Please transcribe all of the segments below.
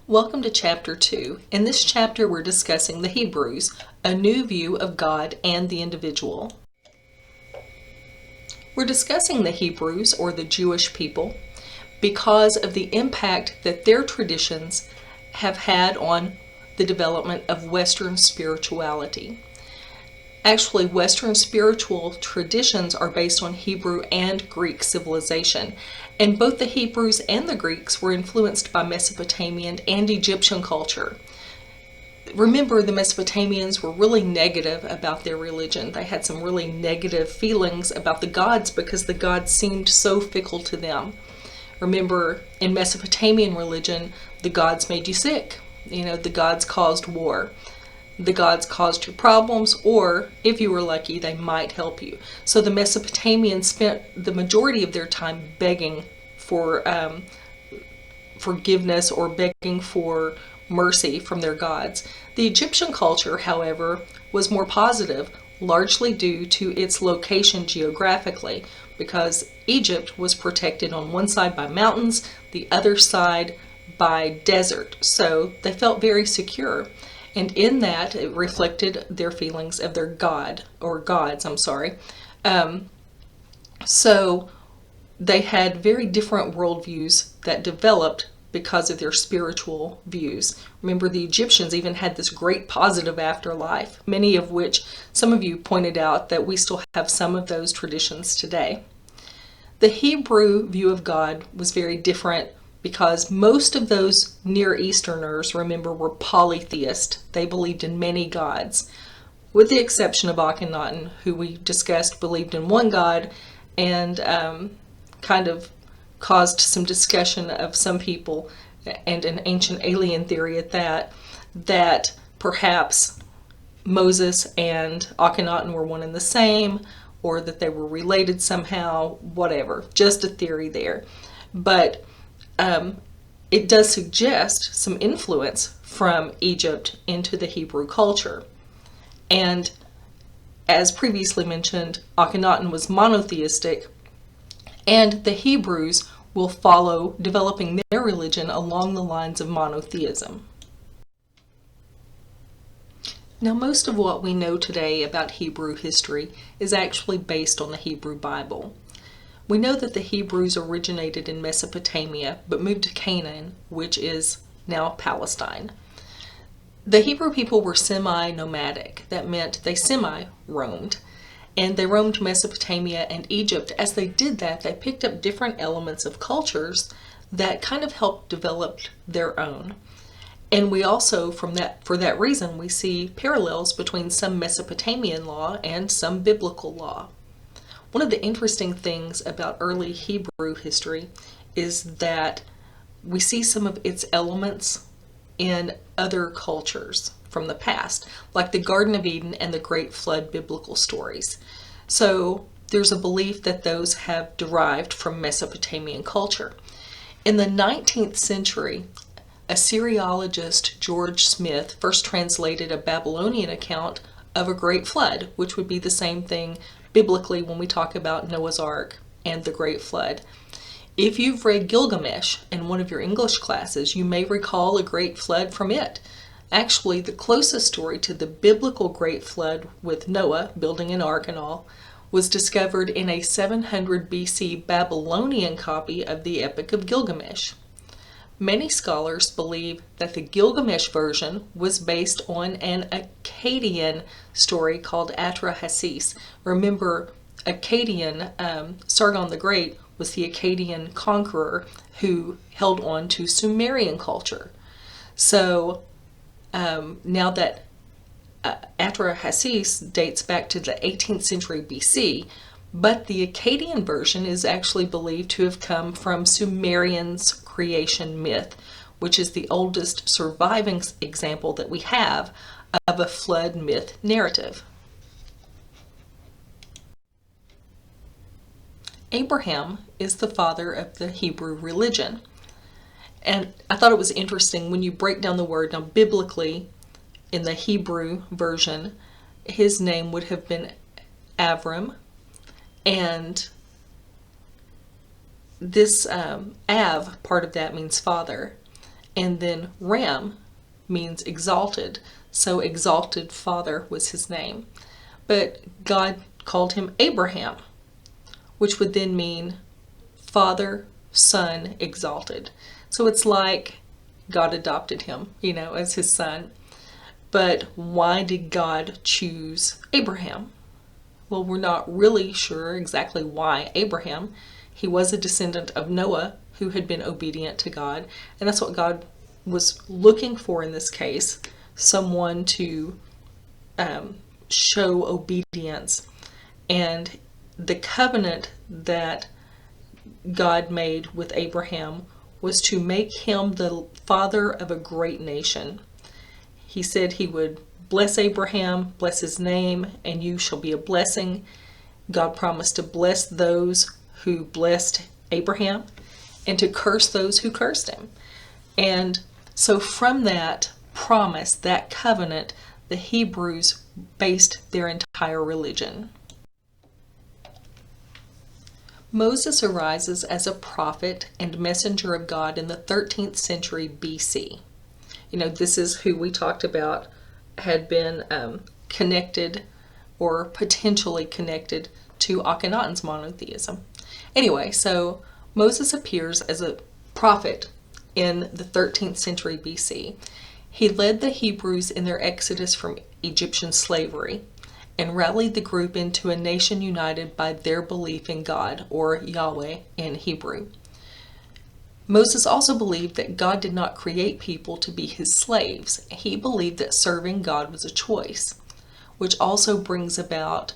Welcome to Chapter 2. In this chapter we're discussing the Hebrews, a new view of God and the individual. We're discussing the Hebrews, or the Jewish people, because of the impact that their traditions have had on the development of Western spirituality. Actually, Western spiritual traditions are based on Hebrew and Greek civilization, and both the Hebrews and the Greeks were influenced by Mesopotamian and Egyptian culture. Remember, the Mesopotamians were really negative about their religion. They had some really negative feelings about the gods because the gods seemed so fickle to them. Remember, in Mesopotamian religion, the gods made you sick. The gods caused war. The gods caused you problems, or if you were lucky, they might help you. So the Mesopotamians spent the majority of their time begging for forgiveness or begging for mercy from their gods. The Egyptian culture, however, was more positive, largely due to its location geographically, because Egypt was protected on one side by mountains, the other side by desert. So they felt very secure. And in that, it reflected their feelings of their gods. So they had very different worldviews that developed because of their spiritual views. Remember, the Egyptians even had this great positive afterlife, many of which some of you pointed out that we still have some of those traditions today. The Hebrew view of God was very different because most of those Near Easterners, remember, were polytheist. They believed in many gods, with the exception of Akhenaten, who we discussed believed in one god, and kind of caused some discussion of some people, and an ancient alien theory at that perhaps Moses and Akhenaten were one and the same, or that they were related somehow, whatever. Just a theory there. But it does suggest some influence from Egypt into the Hebrew culture. And as previously mentioned, Akhenaten was monotheistic, and the Hebrews will follow developing their religion along the lines of monotheism. Now, most of what we know today about Hebrew history is actually based on the Hebrew Bible. We know that the Hebrews originated in Mesopotamia, but moved to Canaan, which is now Palestine. The Hebrew people were semi-nomadic. That meant they semi-roamed. And they roamed Mesopotamia and Egypt. As they did that, they picked up different elements of cultures that kind of helped develop their own. And we also, for that reason, we see parallels between some Mesopotamian law and some biblical law. One of the interesting things about early Hebrew history is that we see some of its elements in other cultures from the past, like the Garden of Eden and the Great Flood biblical stories. So there's a belief that those have derived from Mesopotamian culture. In the 19th century, Assyriologist George Smith first translated a Babylonian account of a great flood, which would be the same thing biblically when we talk about Noah's Ark and the Great Flood. If you've read Gilgamesh in one of your English classes, you may recall a great flood from it. Actually, the closest story to the biblical Great Flood, with Noah building an ark and all, was discovered in a 700 BC Babylonian copy of the Epic of Gilgamesh. Many scholars believe that the Gilgamesh version was based on an Akkadian story called Atrahasis. Remember, Sargon the Great was the Akkadian conqueror who held on to Sumerian culture. So now that Atrahasis dates back to the 18th century BC, but the Akkadian version is actually believed to have come from Sumerian's creation myth, which is the oldest surviving example that we have of a flood myth narrative. Abraham is the father of the Hebrew religion. And I thought it was interesting when you break down the word. Now, biblically, in the Hebrew version, his name would have been Avram, and this Av, part of that means father, And then Ram means exalted, so exalted father was his name. But God called him Abraham, which would then mean father, son, exalted. So it's like God adopted him, as his son. But why did God choose Abraham? Well, we're not really sure exactly why Abraham. He was a descendant of Noah who had been obedient to God, and that's what God was looking for in this case, someone to show obedience. And the covenant that God made with Abraham was to make him the father of a great nation. He said he would bless Abraham, bless his name, and you shall be a blessing. God promised to bless those who blessed Abraham and to curse those who cursed him. And so from that promise, that covenant, the Hebrews based their entire religion. Moses arises as a prophet and messenger of God in the 13th century BC. This is who we talked about had been connected or potentially connected to Akhenaten's monotheism. Anyway, so Moses appears as a prophet in the 13th century BC. He led the Hebrews in their exodus from Egyptian slavery and rallied the group into a nation united by their belief in God, or Yahweh in Hebrew. Moses also believed that God did not create people to be his slaves. He believed that serving God was a choice, which also brings about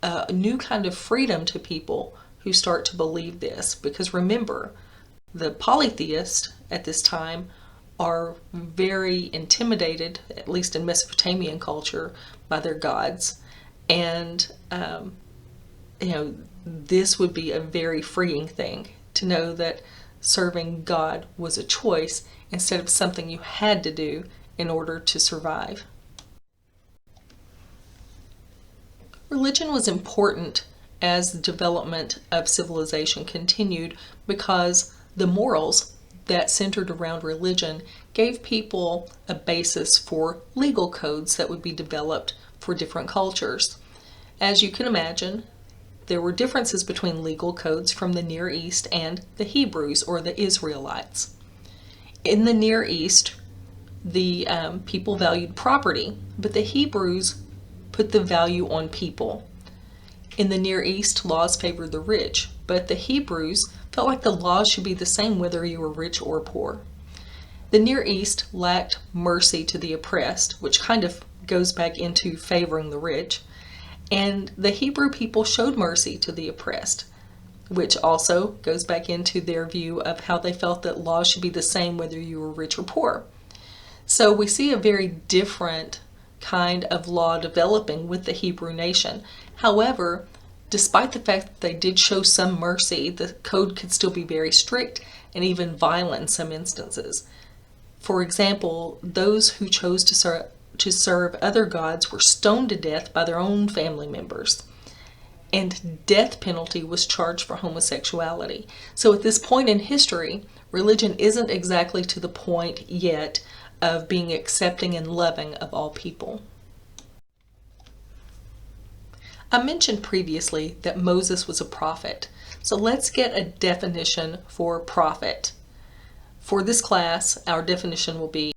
a new kind of freedom to people who start to believe this. Because remember, the polytheists at this time are very intimidated, at least in Mesopotamian culture, by their gods. And, this would be a very freeing thing to know that serving God was a choice instead of something you had to do in order to survive. Religion was important as the development of civilization continued because the morals that centered around religion gave people a basis for legal codes that would be developed for different cultures. As you can imagine, there were differences between legal codes from the Near East and the Hebrews or the Israelites. In the Near East, the people valued property, but the Hebrews put the value on people. In the Near East, laws favored the rich, but the Hebrews felt like the laws should be the same whether you were rich or poor. The Near East lacked mercy to the oppressed, which kind of goes back into favoring the rich. And the Hebrew people showed mercy to the oppressed, which also goes back into their view of how they felt that laws should be the same whether you were rich or poor. So we see a very different kind of law developing with the Hebrew nation. However, despite the fact that they did show some mercy, the code could still be very strict and even violent in some instances. For example, those who chose to serve other gods were stoned to death by their own family members. And death penalty was charged for homosexuality. So at this point in history, religion isn't exactly to the point yet of being accepting and loving of all people. I mentioned previously that Moses was a prophet. So let's get a definition for prophet. For this class, our definition will be: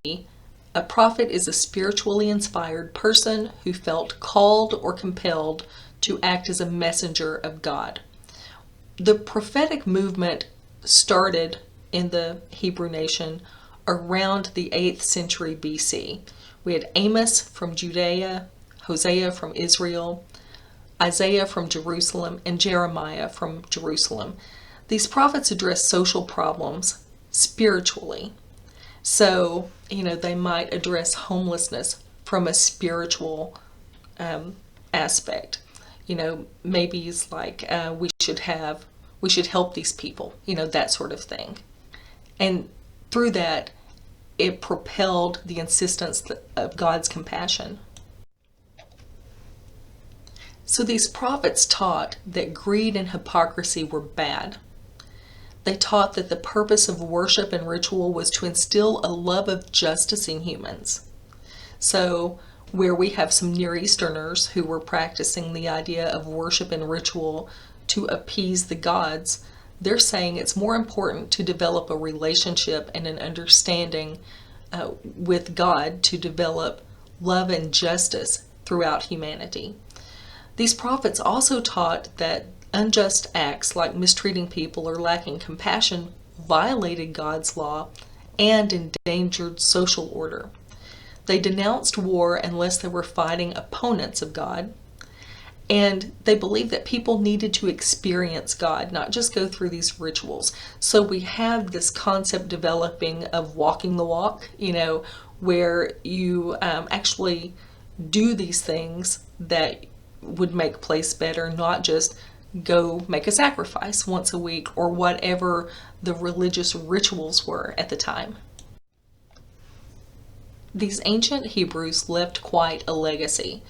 a prophet is a spiritually inspired person who felt called or compelled to act as a messenger of God. The prophetic movement started in the Hebrew nation around the 8th century BC. We had Amos from Judea, Hosea from Israel, Isaiah from Jerusalem, and Jeremiah from Jerusalem. These prophets addressed social problems spiritually. So, they might address homelessness from a spiritual aspect. Maybe it's like we should help these people, that sort of thing. And through that, it propelled the insistence of God's compassion. So these prophets taught that greed and hypocrisy were bad. They taught that the purpose of worship and ritual was to instill a love of justice in humans. So, where we have some Near Easterners who were practicing the idea of worship and ritual to appease the gods, they're saying it's more important to develop a relationship and an understanding with God to develop love and justice throughout humanity. These prophets also taught that unjust acts like mistreating people or lacking compassion violated God's law and endangered social order. They denounced war unless they were fighting opponents of God, and they believed that people needed to experience God, not just go through these rituals. So we have this concept developing of walking the walk, where you actually do these things that would make place better, not just go make a sacrifice once a week or whatever the religious rituals were at the time. These ancient Hebrews left quite a legacy.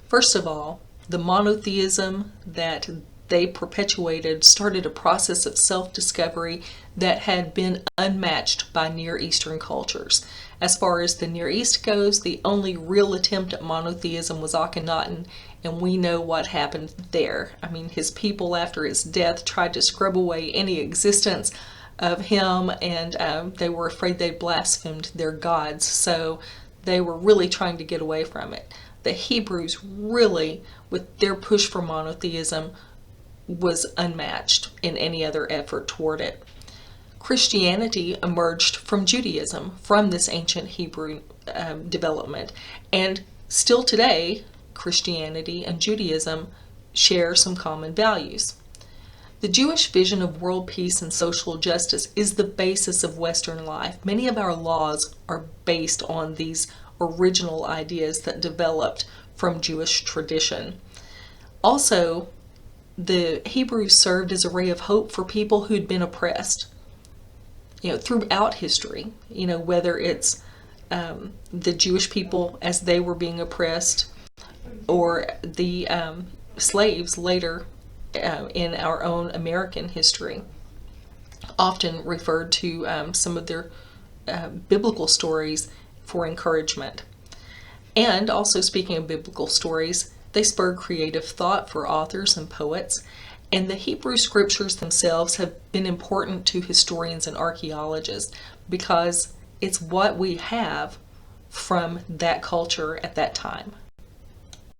First of all, the monotheism that they perpetuated started a process of self-discovery that had been unmatched by Near Eastern cultures. As far as the Near East goes, the only real attempt at monotheism was Akhenaten, and we know what happened there. I mean, his people after his death tried to scrub away any existence of him, and they were afraid they'd blasphemed their gods, so they were really trying to get away from it. The Hebrews really, with their push for monotheism, was unmatched in any other effort toward it. Christianity emerged from Judaism, from this ancient Hebrew development, and still today, Christianity and Judaism share some common values. The Jewish vision of world peace and social justice is the basis of Western life. Many of our laws are based on these original ideas that developed from Jewish tradition. Also, the Hebrews served as a ray of hope for people who'd been oppressed, throughout history, whether it's the Jewish people as they were being oppressed, or the slaves later in our own American history, often referred to some of their biblical stories for encouragement. And also, speaking of biblical stories, they spurred creative thought for authors and poets, and the Hebrew scriptures themselves have been important to historians and archaeologists because it's what we have from that culture at that time.